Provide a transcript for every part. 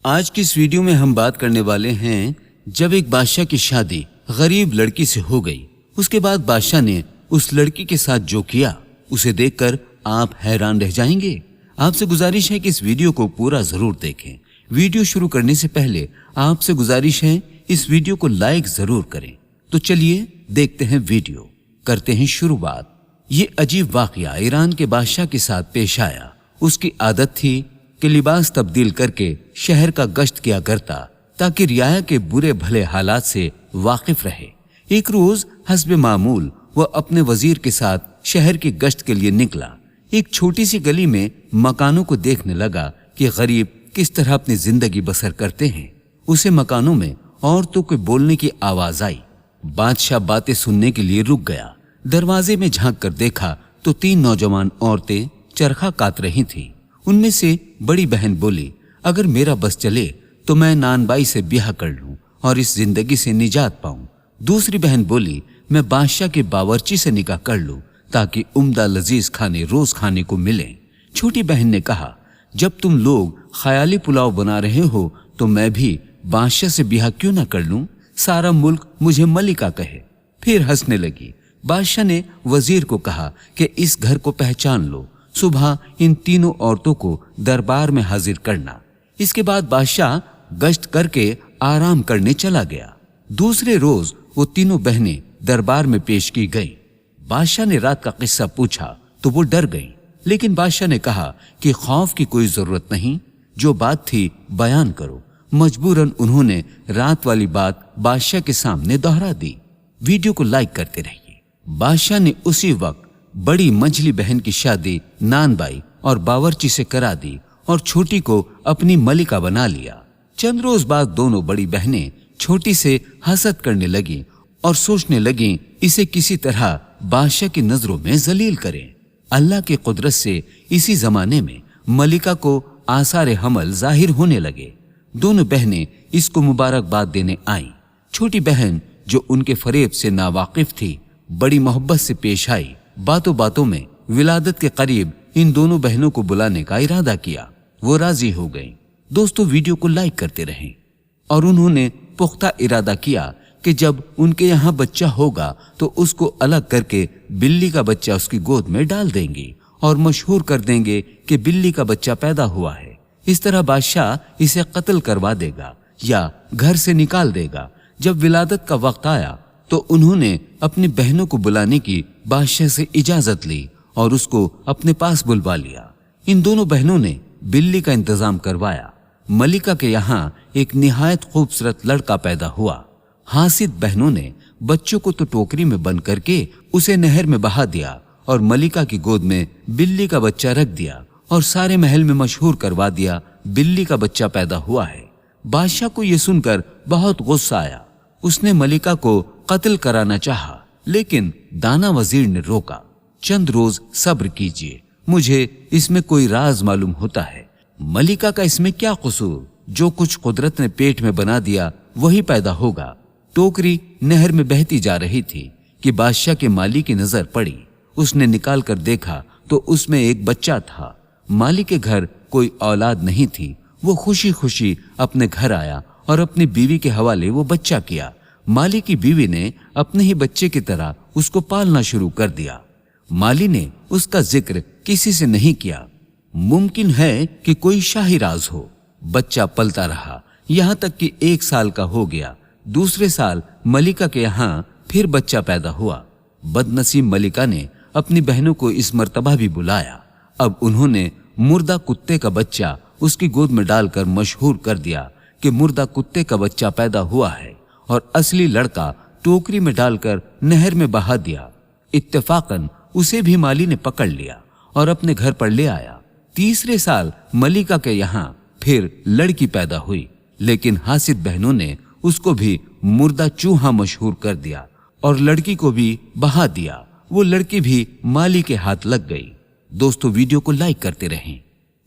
आज की इस वीडियो में हम बात करने वाले हैं, जब एक बादशाह की शादी गरीब लड़की से हो गई, उसके बाद बादशाह ने उस लड़की के साथ जो किया उसे देखकर आप हैरान रह जाएंगे। आपसे गुजारिश है कि इस वीडियो को पूरा जरूर देखें। वीडियो शुरू करने से पहले आपसे गुजारिश है इस वीडियो को लाइक जरूर करें। तो चलिए देखते हैं वीडियो, करते हैं शुरुआत। ये अजीब वाकया ईरान के बादशाह के साथ पेश आया। उसकी आदत थी कि लिबास तब्दील करके शहर का गश्त किया करता ताकि रियाया के बुरे भले हालात से वाकिफ रहे। एक रोज हस्बे मामूल वह अपने वजीर के साथ शहर की गश्त के लिए निकला। एक छोटी सी गली में मकानों को देखने लगा कि गरीब किस तरह अपनी जिंदगी बसर करते हैं। उसे मकानों में औरतों के बोलने की आवाज आई। बादशाह बातें सुनने के लिए रुक गया। दरवाजे में झांक कर देखा तो 3 नौजवान औरतें चरखा काट रही थीं। उनमें से बड़ी बहन बोली, अगर मेरा बस चले तो मैं नानबाई से ब्याह कर लूं और इस जिंदगी से निजात पाऊं। दूसरी बहन बोली, मैं बादशाह के बावर्ची से निकाह कर लूं ताकि उम्दा लजीज खाने रोज खाने को मिले। छोटी बहन ने कहा, जब तुम लोग ख्याली पुलाव बना रहे हो तो मैं भी बादशाह से ब्याह क्यों ना कर लूं, सारा मुल्क मुझे मलिका कहे। फिर हंसने लगी। बादशाह ने वजीर को कहा कि इस घर को पहचान लो, सुबह इन तीनों औरतों को दरबार में हाजिर करना। इसके बाद बादशाह गश्त करके आराम करने चला गया। दूसरे रोज वो तीनों बहनें दरबार में पेश की गई। बादशाह ने रात का किस्सा पूछा तो वो डर गई, लेकिन बादशाह ने कहा कि खौफ की कोई जरूरत नहीं, जो बात थी बयान करो। मजबूरन उन्होंने रात वाली बात बादशाह के सामने दोहरा दी। वीडियो को लाइक करते रहिए। बादशाह ने उसी वक्त बड़ी मंझली बहन की शादी नानबाई और बावर्ची से करा दी और छोटी को अपनी मलिका बना लिया। चंद रोज बाद दोनों बड़ी बहनें छोटी से हसद करने लगी और सोचने लगी इसे किसी तरह बादशाह की नजरों में जलील करें। अल्लाह की कुदरत से इसी जमाने में मलिका को आसार हमल जाहिर होने लगे। दोनों बहनें इसको मुबारकबाद देने आईं। छोटी बहन जो उनके फरेब से नावाकिफ थी, बड़ी मोहब्बत से पेश आई। बातों बातों में विलादत के करीब इन दोनों बहनों को बुलाने का इरादा किया। वो राजी हो गईं। दोस्तों, वीडियो को लाइक करते रहें। और उन्होंने पुख्ता इरादा किया कि जब उनके यहाँ बच्चा होगा तो उसको अलग करके बिल्ली का बच्चा उसकी गोद में डाल देंगे और मशहूर कर देंगे कि बिल्ली का बच्चा पैदा हुआ है। इस तरह बादशाह इसे कत्ल करवा देगा या घर से निकाल देगा। जब विलादत का वक्त आया तो उन्होंने अपनी बहनों को बुलाने की बादशाह से इजाजत ली और उसको अपने पास बुलवा लिया। इन दोनों बहनों ने बिल्ली का इंतजाम करवाया। मलिका के यहाँ एक निहायत खूबसूरत लड़का पैदा हुआ। हासिद बहनों ने बच्चों को तो टोकरी में बंद करके उसे नहर में बहा दिया और मलिका की गोद में बिल्ली का बच्चा रख दिया और सारे महल में मशहूर करवा दिया, बिल्ली का बच्चा पैदा हुआ है। बादशाह को यह सुनकर बहुत गुस्सा आया। उसने मलिका को कत्ल कराना चाहा, लेकिन दाना वजीर ने रोका। चंद रोज सब्र कीजिए, मुझे इसमें कोई राज मालूम होता है। मलिका का इसमें क्या कसूर? जो कुछ कुदरत ने पेट में बना दिया वही पैदा होगा। टोकरी नहर में बहती जा रही थी कि बादशाह के माली की नजर पड़ी। उसने निकाल कर देखा तो उसमें एक बच्चा था। माली के घर कोई औलाद नहीं थी। वो खुशी खुशी अपने घर आया और अपनी बीवी के हवाले वो बच्चा किया। माली की बीवी ने अपने ही बच्चे की तरह उसको पालना शुरू कर दिया। माली ने उसका जिक्र किसी से नहीं किया। मुमकिन है कि कोई शाही राज हो। बच्चा पलता रहा, यहाँ तक कि 1 साल का हो गया। दूसरे साल मलिका के यहाँ फिर बच्चा पैदा हुआ। बदनसीब मलिका ने अपनी बहनों को इस मर्तबा भी बुलाया। अब उन्होंने मुर्दा कुत्ते का बच्चा उसकी गोद में डालकर मशहूर कर दिया कि मुर्दा कुत्ते का बच्चा पैदा हुआ है, और असली लड़का टोकरी में डालकर नहर में बहा दिया। इत्तेफाकन उसे भी माली ने पकड़ लिया और अपने घर पर ले आया। तीसरे साल मलिका के यहाँ फिर लड़की पैदा हुई, लेकिन हासिद बहनों ने उसको भी मुर्दा चूहा मशहूर कर दिया और लड़की को भी बहा दिया। वो लड़की भी माली के हाथ लग गई। दोस्तों, वीडियो को लाइक करते रहें।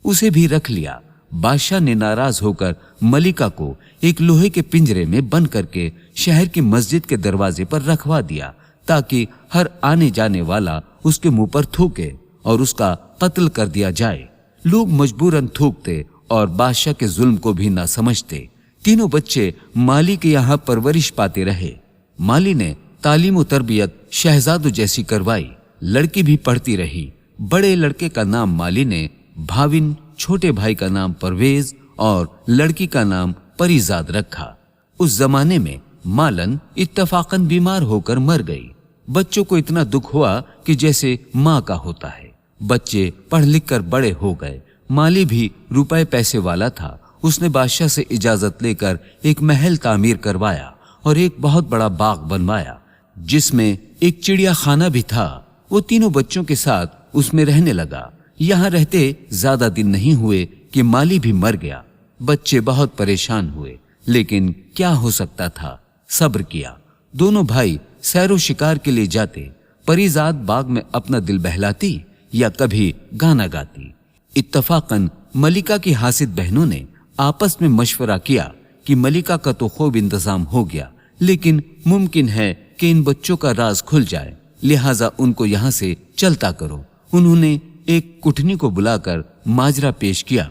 उसे भी रख लिया। बादशाह ने नाराज होकर मलिका को एक लोहे के पिंजरे में बंद करके शहर की मस्जिद के दरवाजे पर रखवा दिया ताकि हर आने जाने वाला उसके मुंह पर थूके और उसका कत्ल कर दिया जाए। लोग मजबूरन थूकते और बादशाह के जुल्म को भी ना समझते। तीनों बच्चे माली के यहाँ परवरिश पाते रहे। माली ने तालीम और तरबियत शहजादों जैसी करवाई। लड़की भी पढ़ती रही। बड़े लड़के का नाम माली ने, भाविन छोटे भाई का नाम परवेज और लड़की का नाम परीजाद रखा। उस जमाने में मालन इत्तफाकन बीमार होकर मर गई। बच्चों को इतना दुख हुआ कि जैसे माँ का होता है। बच्चे पढ़ लिख कर बड़े हो गए। माली भी रुपए पैसे वाला था। उसने बादशाह से इजाजत लेकर एक महल तामीर करवाया और एक बहुत बड़ा बाग बनवाया जिसमें एक चिड़िया खाना भी था। वो तीनों बच्चों के साथ उसमें रहने लगा। यहाँ रहते ज्यादा दिन नहीं हुए कि माली भी मर गया। बच्चे बहुत परेशान हुए, लेकिन क्या हो सकता था, सब्र किया। दोनों भाई सैरो शिकार के लिए जाते। परीजाद बाग में अपना दिल बहलाती या कभी गाना गाती। इत्तफाकन मलिका की हासिद बहनों ने आपस में मशवरा किया कि मलिका का तो खूब इंतजाम हो गया, लेकिन मुमकिन है कि इन बच्चों का राज खुल जाए, लिहाजा उनको यहाँ से चलता करो। उन्होंने एक कुठनी को बुलाकर माजरा पेश किया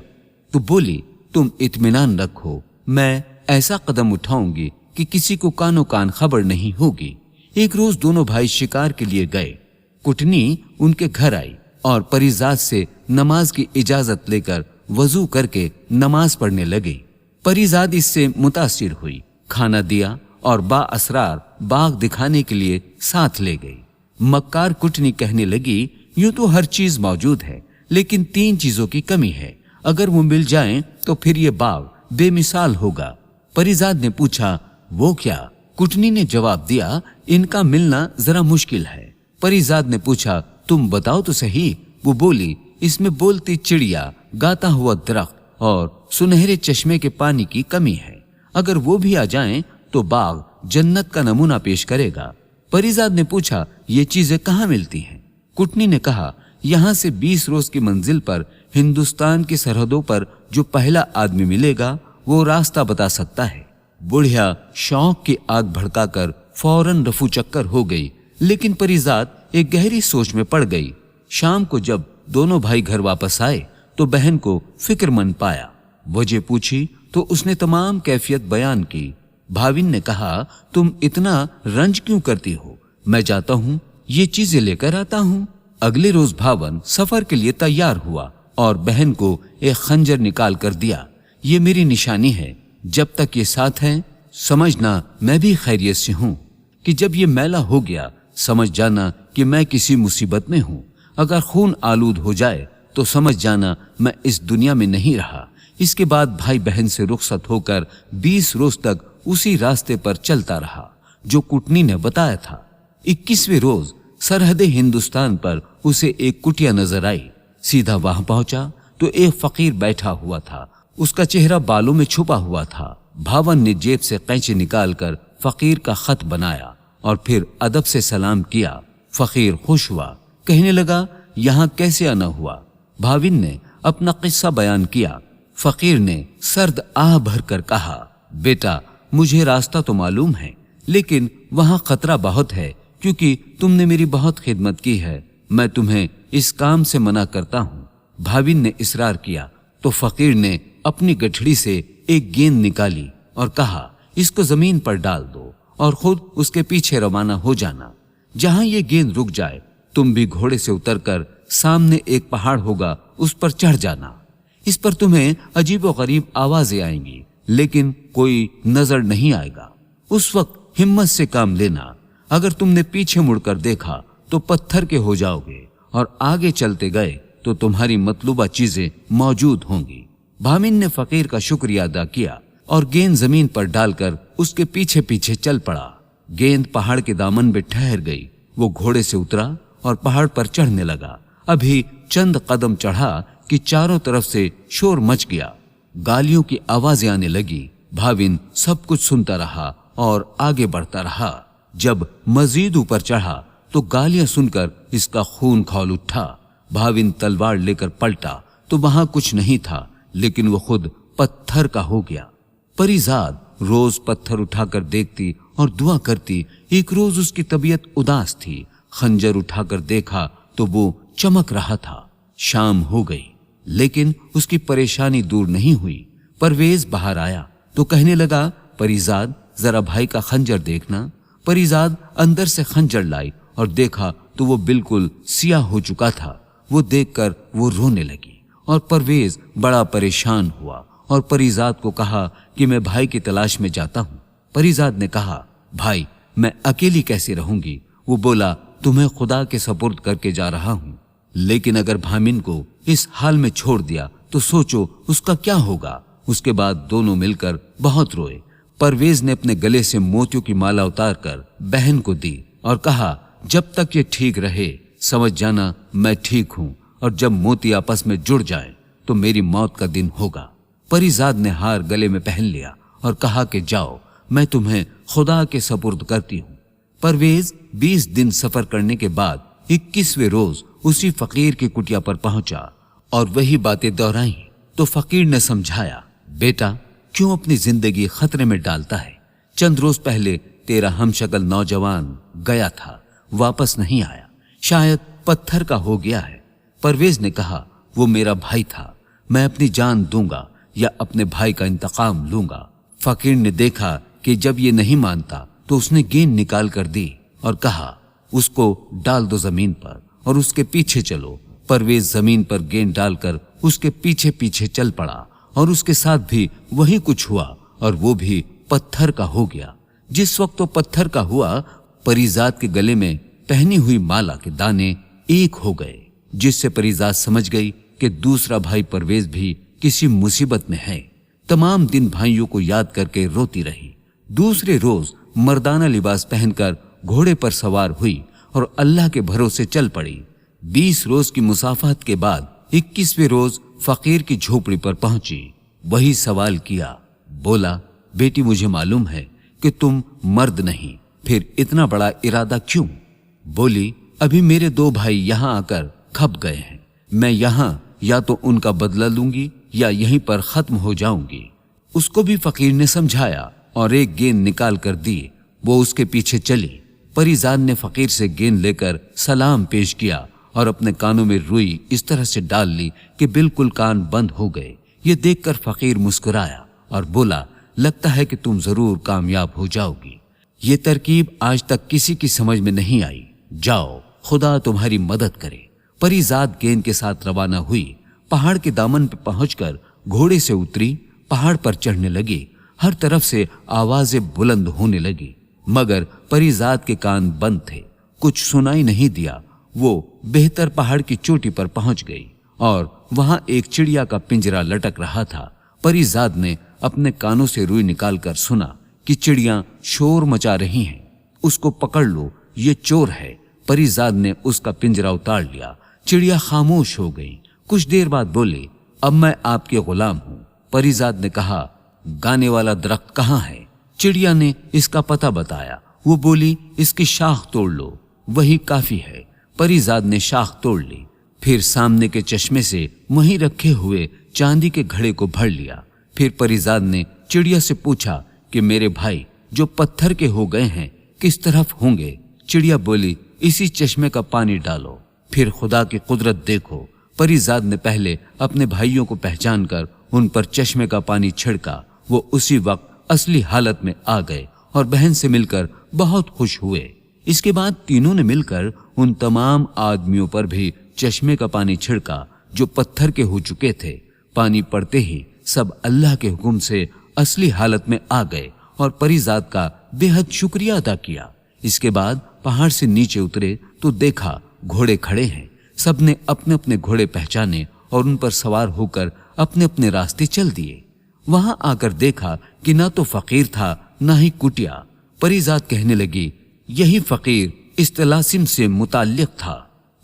तो बोली, तुम इत्मीनान रखो, मैं ऐसा कदम उठाऊंगी कि किसी को कानो कान खबर नहीं होगी। एक रोज दोनों भाई शिकार के लिए गए। कुटनी उनके घर आई और परीजाद से नमाज की इजाजत लेकर वजू करके नमाज पढ़ने लगी। परीजाद इससे मुतासिर हुई, खाना दिया और बाअसरार बाग दिखाने के लिए साथ ले गई। मक्कार कुटनी कहने लगी, यूं तो हर चीज मौजूद है, लेकिन 3 चीजों की कमी है। अगर वो मिल जाएं तो फिर ये बाग बेमिसाल होगा। परीजाद ने पूछा, वो क्या? कुटनी ने जवाब दिया, इनका मिलना जरा मुश्किल है। परीजाद ने पूछा, तुम बताओ तो सही। वो बोली, इसमें बोलती चिड़िया, गाता हुआ दरख्त और सुनहरे चश्मे के पानी की कमी है। अगर वो भी आ जाएं तो बाग जन्नत का नमूना पेश करेगा। परीजाद ने पूछा, ये चीजें कहाँ मिलती हैं? कुटनी ने कहा, यहाँ से 20 रोज की मंजिल पर हिंदुस्तान की सरहदों पर जो पहला आदमी मिलेगा वो रास्ता बता सकता है। बुढ़िया शौक की आग भड़काकर फौरन रफू चक्कर हो गई, लेकिन परीजाद एक गहरी सोच में पड़ गई। शाम को जब दोनों भाई घर वापस आए तो बहन को फिक्रमंद पाया। वजह पूछी तो उसने तमाम कैफियत बयान की। भाविन ने कहा, तुम इतना रंज क्यों करती हो? मैं जाता हूँ, ये चीजें लेकर आता हूँ। अगले रोज भावन सफर के लिए तैयार हुआ और बहन को एक खंजर निकाल कर दिया। ये मेरी निशानी है, जब तक ये साथ है समझना मैं भी खैरियत से हूँ, कि जब ये मैला हो गया समझ जाना कि मैं किसी मुसीबत में हूँ। अगर खून आलूद हो जाए तो समझ जाना मैं इस दुनिया में नहीं रहा। इसके बाद भाई बहन से रुखसत होकर 20 रोज तक उसी रास्ते पर चलता रहा जो कुटनी ने बताया था। 21वें रोज सरहदे हिंदुस्तान पर उसे एक कुटिया नजर आई। सीधा वहां पहुंचा तो एक फकीर बैठा हुआ था। उसका चेहरा बालों में छुपा हुआ था। भावन ने जेब से कैंची निकालकर फकीर का खत बनाया और फिर अदब से सलाम किया। फकीर खुश हुआ, कहने लगा, यहाँ कैसे आना हुआ? भाविन ने अपना किस्सा बयान किया। फकीर ने सर्द आह भरकर कहा, बेटा मुझे रास्ता तो मालूम है, लेकिन वहां खतरा बहुत है, क्योंकि तुमने मेरी बहुत खिदमत की है। मैं तुम्हें इस काम से मना करता हूँ। भाविन ने इसरार किया तो फकीर ने अपनी गठड़ी से एक गेंद निकाली और कहा, इसको जमीन पर डाल दो और खुद उसके पीछे रवाना हो जाना। जहां ये गेंद रुक जाए तुम भी घोड़े से उतरकर सामने एक पहाड़ होगा, उस पर चढ़ जाना। इस पर तुम्हें अजीब और गरीब आवाजें आएंगी, लेकिन कोई नजर नहीं आएगा। उस वक्त हिम्मत से काम लेना। अगर तुमने पीछे मुड़कर देखा तो पत्थर के हो जाओगे, और आगे चलते गए तो तुम्हारी मतलूबा चीजें मौजूद होंगी। भामिन ने फकीर का शुक्रिया अदा किया और गेंद जमीन पर डालकर उसके पीछे पीछे चल पड़ा। गेंद पहाड़ के दामन में ठहर गई। वो घोड़े से उतरा और पहाड़ पर चढ़ने लगा। अभी चंद कदम चढ़ा कि चारों तरफ से शोर मच गया। गालियों की आवाजें आने लगी। भाविन सब कुछ सुनता रहा और आगे बढ़ता रहा। जब मजीद ऊपर चढ़ा तो गालियां सुनकर इसका खून खौल उठा। भाविन तलवार लेकर पलटा तो वहां कुछ नहीं था, लेकिन वो खुद पत्थर का हो गया। परीजाद रोज पत्थर उठाकर देखती और दुआ करती। एक रोज उसकी तबीयत उदास थी। खंजर उठाकर देखा तो वो चमक रहा था। शाम हो गई। लेकिन उसकी परेशानी दूर नहीं हुई। परवेज बाहर आया तो कहने लगा, परीजाद जरा भाई का खंजर देखना। परीजाद अंदर से खंजर लाई और देखा तो वो बिल्कुल सियाह हो चुका था। वो देखकर वो रोने लगी और परवेज बड़ा परेशान हुआ और परीजाद को कहा कि मैं भाई की तलाश में जाता हूँ। परीजाद ने कहा, भाई मैं अकेली कैसे रहूंगी? वो बोला, तुम्हें खुदा के सपुर्द करके जा रहा हूँ, लेकिन अगर भामिन को इस हाल में छोड़ दिया तो सोचो उसका क्या होगा। उसके बाद दोनों मिलकर बहुत रोए। परवेज ने अपने गले से मोतियों की माला उतारकर बहन को दी और कहा, जब तक ये ठीक रहे समझ जाना मैं ठीक हूँ, और जब मोती आपस में जुड़ जाए तो मेरी मौत का दिन होगा। परीजाद ने हार गले में पहन लिया और कहा कि जाओ, मैं तुम्हें खुदा के सपुर्द करती हूँ। परवेज 20 दिन सफर करने के बाद 21वें रोज उसी फकीर की कुटिया पर पहुंचा और वही बातें दोहराई तो फकीर ने समझाया, बेटा क्यों अपनी जिंदगी खतरे में डालता है? चंद रोज पहले तेरा हमशक्ल नौजवान गया था, वापस नहीं आया, शायद पत्थर का हो गया है। परवेज ने कहा, वो मेरा भाई था, मैं अपनी जान दूंगा या अपने भाई का इंतकाम लूंगा। फकीर ने देखा कि जब ये नहीं मानता तो उसने गेंद निकाल कर दी और कहा, उसको डाल दो जमीन पर और उसके पीछे चलो। परवेज जमीन पर गेंद डालकर उसके पीछे पीछे चल पड़ा और उसके साथ भी वही कुछ हुआ और वो भी पत्थर का हो गया। जिस वक्त वो पत्थर का हुआ, परीजाद के गले में पहनी हुई माला के दाने एक हो गए, जिससे परीजाद समझ गई कि दूसरा भाई परवेज भी किसी मुसीबत में है। तमाम दिन भाइयों को याद करके रोती रही। दूसरे रोज मर्दाना लिबास पहनकर घोड़े पर सवार हुई और अल्लाह के भरोसे चल पड़ी। 20 रोज की मुसाफहत के बाद 21वें रोज फकीर की झोपड़ी पर पहुंची। वही सवाल किया, बोला, बेटी मुझे मालूम है कि तुम मर्द नहीं, फिर इतना बड़ा इरादा क्यों? बोली, अभी मेरे 2 भाई यहाँ आकर खप गए हैं, मैं यहाँ या तो उनका बदला लूंगी या यहीं पर खत्म हो जाऊंगी। उसको भी फकीर ने समझाया और एक गेंद निकाल कर दी। वो उसके पीछे चली। परीजाद ने फकीर से गेंद लेकर सलाम पेश किया और अपने कानों में रुई इस तरह से डाल ली कि बिल्कुल कान बंद हो गए। ये देखकर फकीर मुस्कुराया और बोला, लगता है कि तुम जरूर कामयाब हो जाओगी। ये तरकीब आज तक किसी की समझ में नहीं आई, जाओ खुदा तुम्हारी मदद करे। परीजाद गेंद के साथ रवाना हुई। पहाड़ के दामन पर पहुंचकर घोड़े से उतरी, पहाड़ पर चढ़ने लगी। हर तरफ से आवाजें बुलंद होने लगी, मगर परीजाद के कान बंद थे, कुछ सुनाई नहीं दिया। वो बेहतर पहाड़ की चोटी पर पहुंच गई और वहां एक चिड़िया का पिंजरा लटक रहा था। परीजाद ने अपने कानों से रुई निकालकर सुना कि चिड़िया शोर मचा रही हैं। उसको पकड़ लो, ये चोर है। परीजाद ने उसका पिंजरा उतार लिया। चिड़िया खामोश हो गई। कुछ देर बाद बोली, अब मैं आपके गुलाम हूं। परीजाद ने कहा, गाने वाला दरख्त कहाँ है? चिड़िया ने इसका पता बताया। वो बोली, इसकी शाख तोड़ लो, वही काफी है। परीजाद ने शाख तोड़ ली, फिर सामने के चश्मे से वहीं रखे हुए चांदी के घड़े को भर लिया। फिर परीजाद ने चिड़िया से पूछा कि मेरे भाई जो पत्थर के हो गए हैं किस तरफ होंगे? चिड़िया बोली, इसी चश्मे का पानी डालो, फिर खुदा की कुदरत देखो। परीजाद ने पहले अपने भाइयों को पहचान कर उन पर चश्मे का पानी छिड़का। वो उसी वक्त असली हालत में आ गए और बहन से मिलकर बहुत खुश हुए। इसके बाद तीनों ने मिलकर उन तमाम आदमियों पर भी चश्मे का पानी छिड़का जो पत्थर के हो चुके थे। पानी पड़ते ही सब अल्लाह के हुक्म से असली हालत में आ गए और परीजाद का बेहद शुक्रिया अदा किया। इसके बाद पहाड़ से नीचे उतरे तो देखा घोड़े खड़े हैं। सबने अपने अपने घोड़े पहचाने और उन पर सवार होकर अपने अपने रास्ते चल दिए। वहां आकर देखा कि ना तो फकीर था ना ही कुटिया। परीजाद कहने लगी, यही फकीर इस तलासिम से मुताल्लिक था,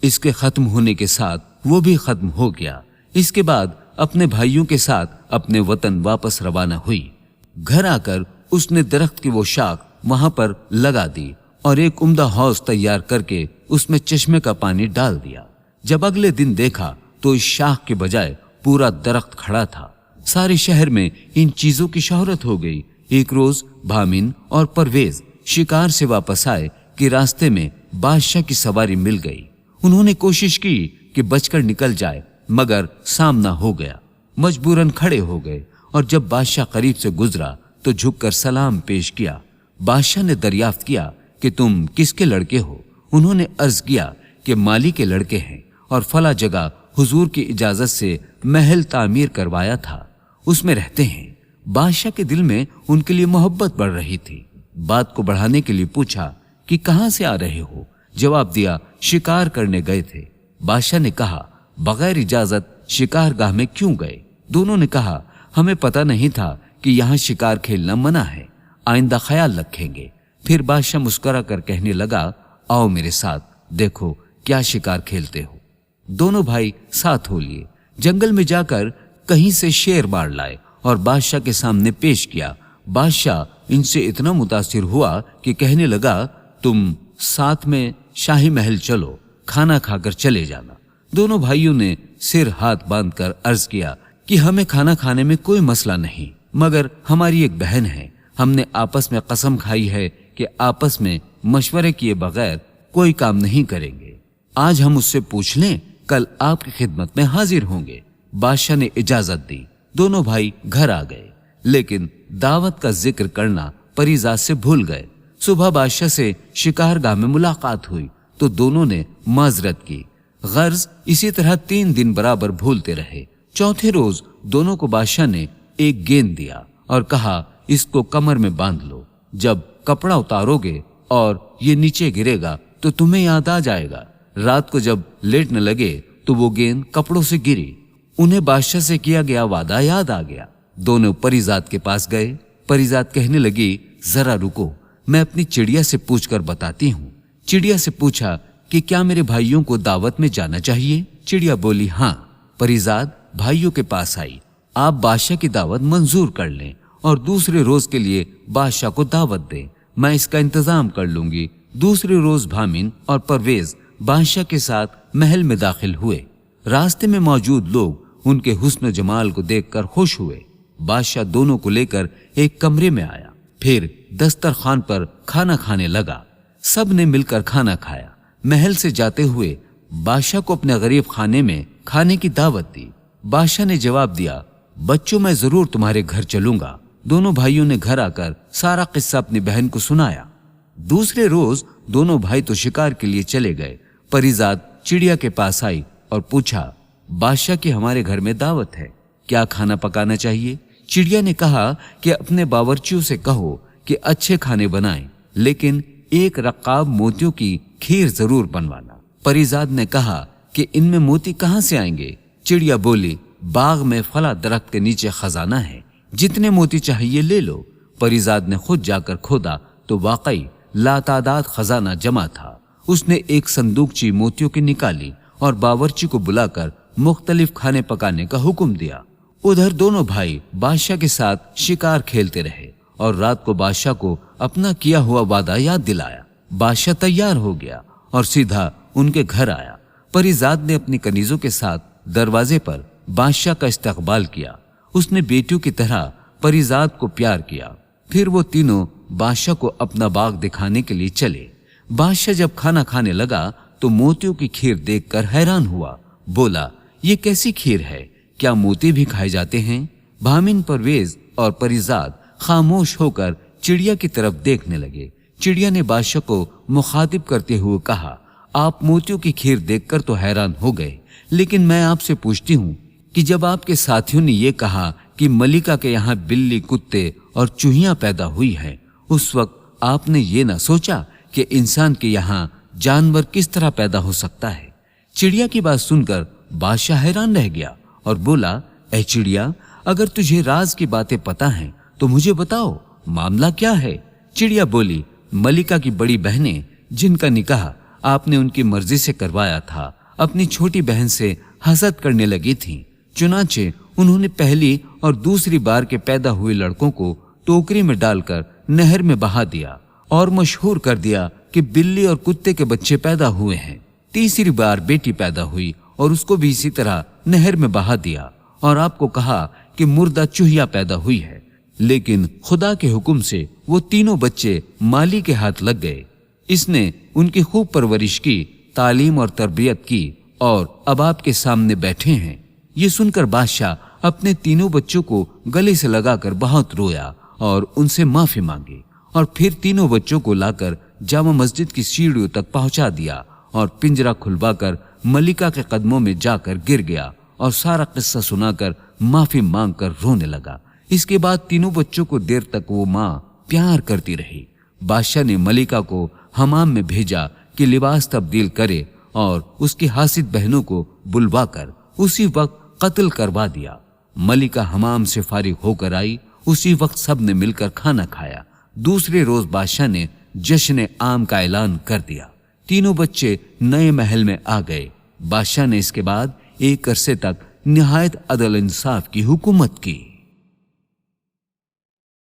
इसके खत्म होने के साथ वो भी खत्म हो गया। इसके बाद अपने भाइयों के साथ अपने वतन वापस रवाना हुई। घर आकर उसने दरख्त की वो शाख वहां पर लगा दी और एक उम्दा हौज तैयार करके उसमें चश्मे का पानी डाल दिया। जब अगले दिन देखा तो इस शाख के बजाय पूरा दरख्त खड़ा था। सारे शहर में इन चीजों की शोहरत हो गई। एक रोज भामिन और परवेज शिकार से वापस आए कि रास्ते में बादशाह की सवारी मिल गई। उन्होंने कोशिश की कि बचकर निकल जाए, मगर सामना हो गया। मजबूरन खड़े हो गए और जब बादशाह करीब से गुजरा तो झुककर सलाम पेश किया। बादशाह ने दरियाफ्त किया कि तुम किसके लड़के हो? उन्होंने अर्ज किया कि माली के लड़के हैं और फला जगह हुजूर की इजाजत से महल तामीर करवाया था, उसमें रहते हैं। बादशाह के दिल में उनके लिए मोहब्बत बढ़ रही थी। बात को बढ़ाने के लिए पूछा कि कहां से आ रहे हो? जवाब दिया, शिकार करने गए थे। बादशाह ने कहा, बगैर इजाजत शिकारगाह में क्यों गए? दोनों ने कहा, हमें पता नहीं था कि यहाँ शिकार खेलना मना है, आइंदा ख्याल रखेंगे। फिर बादशाह मुस्कुरा कर कहने लगा, आओ मेरे साथ, देखो क्या शिकार खेलते हो। दोनों भाई साथ हो लिए। जंगल में जाकर कहीं से शेर मार लाए और बादशाह के सामने पेश किया। बादशाह इनसे इतना मुतासिर हुआ कि कहने लगा, तुम साथ में शाही महल चलो, खाना खाकर चले जाना। दोनों भाइयों ने सिर हाथ बांधकर अर्ज किया कि हमें खाना खाने में कोई मसला नहीं, मगर हमारी एक बहन है, हमने आपस में कसम खाई है कि आपस में मशवरे किए बगैर कोई काम नहीं करेंगे। आज हम उससे पूछ लें, कल आपकी खिदमत में हाजिर होंगे। बादशाह ने इजाजत दी। दोनों भाई घर आ गए, लेकिन दावत का जिक्र करना परिजात से भूल गए। सुबह बादशाह से शिकारगाह में मुलाकात हुई तो दोनों ने माजरत की। गर्ज इसी तरह 3 दिन बराबर भूलते रहे। चौथे रोज दोनों को बादशाह ने एक गेंद दिया और कहा, इसको कमर में बांध लो, जब कपड़ा उतारोगे और ये नीचे गिरेगा तो तुम्हें याद आ जाएगा। रात को जब लेटने लगे तो वो गेंद कपड़ों से गिरी। उन्हें बादशाह से किया गया वादा याद आ गया। दोनों परिजात के पास गए। परिजात कहने लगी, जरा रुको, मैं अपनी चिड़िया से पूछकर बताती हूँ। चिड़िया से पूछा कि क्या मेरे भाइयों को दावत में जाना चाहिए? चिड़िया बोली, हाँ। परिजात भाइयों के पास आई, आप बादशाह की दावत मंजूर कर लें और दूसरे रोज के लिए बादशाह को दावत दें, मैं इसका इंतजाम कर लूंगी। दूसरे रोज भामिन और परवेज बादशाह के साथ महल में दाखिल हुए। रास्ते में मौजूद लोग उनके हुस्न जमाल को देखकर खुश हुए। बादशाह दोनों को लेकर एक कमरे में आया, फिर दस्तरखान पर खाना खाने लगा। सब ने मिलकर खाना खाया। महल से जाते हुए बादशाह को अपने गरीब खाने में खाने की दावत दी। बादशाह ने जवाब दिया, बच्चों मैं जरूर तुम्हारे घर चलूंगा। दोनों भाइयों ने घर आकर सारा किस्सा अपनी बहन को सुनाया। दूसरे रोज दोनों भाई तो शिकार के लिए चले गए। परिजात चिड़िया के पास आई और पूछा, बादशाह की हमारे घर में दावत है, क्या खाना पकाना चाहिए? चिड़िया ने कहा कि अपने बावर्चियों से कहो कि अच्छे खाने बनाएं, लेकिन एक रकाब मोतियों की खीर जरूर बनवाना। परिजात ने कहा कि इनमें मोती कहां से आएंगे? चिड़िया बोली, बाग में फला दरख्त के नीचे खजाना है, जितने मोती चाहिए ले लो। परिजात ने खुद जाकर खोदा तो वाकई लातादाद खजाना जमा था। उसने एक संदूकची मोतियों की निकाली और बावर्ची को बुलाकर मुख्तलिफ खाने पकाने का हुक्म दिया। उधर दोनों भाई बादशाह के साथ शिकार खेलते रहे और रात को बादशाह को अपना किया हुआ वादा याद दिलाया। बादशाह तैयार हो गया और सीधा उनके घर आया। परिजात ने अपनी कनीजों के साथ दरवाजे पर बादशाह का इस्तकबाल किया। उसने बेटियों की तरह परिजात को प्यार किया। फिर वो तीनों बादशाह को अपना बाग दिखाने के लिए चले। बादशाह जब खाना खाने लगा तो मोतियों की खीर देखकर हैरान हुआ। बोला, ये कैसी खीर है? क्या मोती भी खाए जाते हैं? भामिन, परवेज और परिजात खामोश होकर चिड़िया की तरफ देखने लगे। चिड़िया ने बादशाह को मुखातिब करते हुए कहा, आप मोतियों की खीर देखकर तो हैरान हो गए, लेकिन मैं आपसे पूछती हूँ कि जब आपके साथियों ने ये कहा कि मलिका के यहाँ बिल्ली, कुत्ते और चूहियां पैदा हुई हैं, उस वक्त आपने ये ना सोचा कि इंसान के यहाँ जानवर किस तरह पैदा हो सकता है? चिड़िया की बात सुनकर बादशाह हैरान रह गया और बोला, ऐ चिड़िया, अगर तुझे राज की बातें पता हैं तो मुझे बताओ, मामला क्या है? चिड़िया बोली, मलिका की बड़ी बहनें जिनका निकाह आपने उनकी मर्जी से करवाया था, अपनी छोटी बहन से हसद करने लगी थीं। चुनाचे उन्होंने पहली और दूसरी बार के पैदा हुए लड़कों को टोकरी में डालकर नहर में बहा दिया और मशहूर कर दिया कि बिल्ली और कुत्ते के बच्चे पैदा हुए हैं। तीसरी बार बेटी पैदा हुई और उसको भी इसी तरह नहर में बहा दिया और आपको कहा कि मुर्दा चूहिया पैदा हुई है, लेकिन खुदा के हुक्म से वो तीनों बच्चे माली के हाथ लग गए। इसने उनकी खूब परवरिश की, तालीम और तरबियत की اور اب آپ کے سامنے بیٹھے ہیں۔ یہ سن کر بادشاہ اپنے تینوں بچوں کو گلے سے لگا کر بہت رویا اور ان سے معافی مانگی، اور پھر تینوں بچوں کو لا کر جامع مسجد کی سیڑھیوں تک پہنچا دیا اور پنجرا کھلوا کر ملکہ کے قدموں میں جا کر گر گیا اور سارا قصہ سنا کر معافی مانگ کر رونے لگا۔ اس کے بعد تینوں بچوں کو دیر تک وہ ماں پیار کرتی رہی۔ بادشاہ نے ملکہ کو حمام میں بھیجا کہ لباس تبدیل کرے اور اس کی حاسد بہنوں کو بلوا کر اسی وقت قتل کروا دیا۔ ملکہ حمام سے فارغ ہو کر آئی، اسی وقت سب نے مل کر کھانا کھایا۔ دوسرے روز بادشاہ نے جشن عام کا اعلان کر دیا۔ تینوں بچے نئے محل میں آ گئے۔ بادشاہ نے اس کے بعد ایک عرصے تک نہایت عدل انصاف کی حکومت کی۔